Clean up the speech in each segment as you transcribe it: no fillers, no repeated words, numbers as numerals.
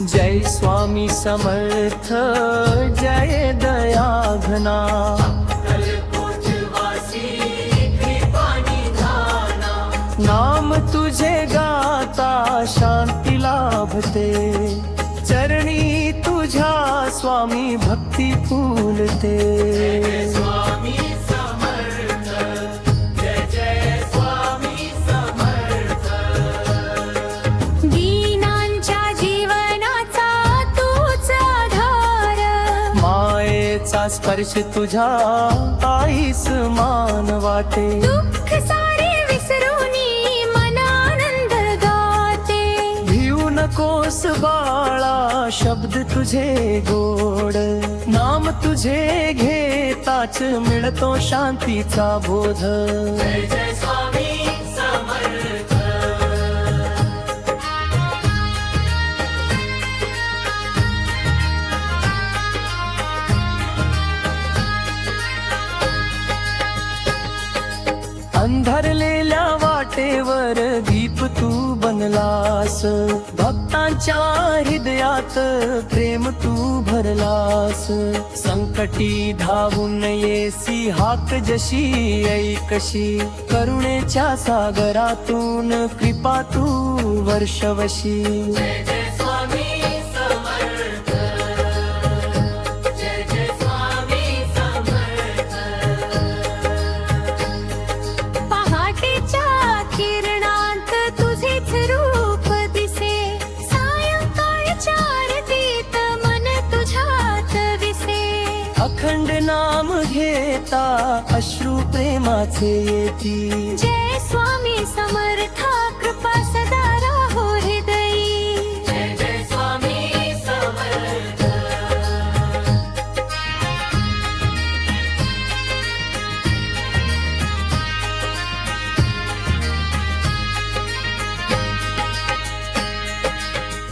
जय स्वामी समर्थ जय दयाघना, नाम तुझे गाता शांती लाभते, चरणी तुझ्या स्वामी भक्ती फुलते। स्वामी समर्थ जय जय स्वामी समर्थ, दीनांच्या जीवनाचा तूच आधार, मायेचा स्पर्श तुझ्या आईस मान वाटे, दुःख सारे विसरूनी मन आनंद गाते। भिऊ नकोस बाळा शब्द तुझे गोड, नाम तुझे घेताच मिळतो शांतीचा बोध। जय जय स्वामी समर्थ, अंधारलेल्या वाटेवर दीप तू बनलास, भक्तांच्या हृदयात प्रेम तू भरलास। संकटी धावून येसी हाक जशी ऐकशी, करुणेच्या सागरातून कृपा तू वर्षवशी। जय जय स्वामी समर्थ, जय जय स्वामी समर्थ, पहाटेच्या किरणांत तुझेच रूप दिसे, सायंकाळच्या आरतीत मन तुझ्यात विसे। अखंड नाम घेता अश्रू प्रेमाचे येती, जय स्वामी समर्था कृपा सदा राहो हृदयी। जय जय स्वामी समर्थ,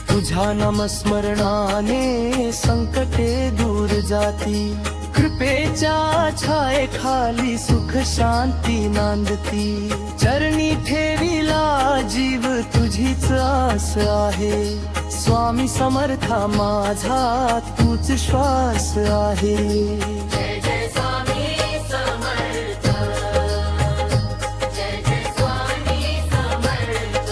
तुझ्या नामस्मरणाने संकटे दूर जाती, कृपेच्या छायेखाली सुख शांती नांदती। चरणी ठेविला जीव तुझीच आस आहे, स्वामी समर्था माझा तूच श्वास आहे। जय जय स्वामी समर्थ, जय जय स्वामी समर्थ,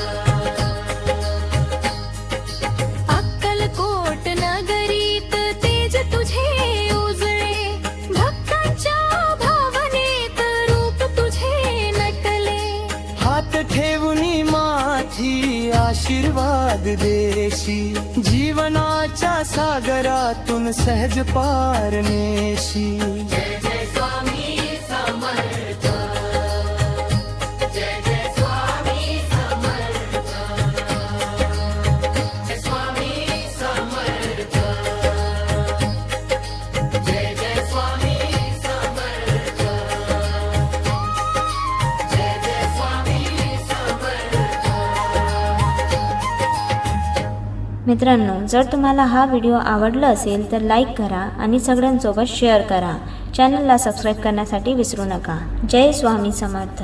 अक्कलकोट नगरीत तेज तुझे उजळे, भक्तांच्या भावनेत रूप तुझे नटले। हात ठेवूनी माथी आशीर्वाद देशी, जीवनाच्या सागरातून सहज पारनेशी। जय जय स्वामी समर्थ, जय जय स्वामी समर्थ, जय स्वामी समर्थ, जय जय स्वामी समर्थ, जय जय स्वामी समर्थ। मित्रांनो, जर तुम्हाला हा व्हिडिओ आवडला असेल तर लाईक करा आणि सगळ्यांसोबत शेअर करा। चॅनलला सबस्क्राईब करण्यासाठी विसरू नका। जय स्वामी समर्थ।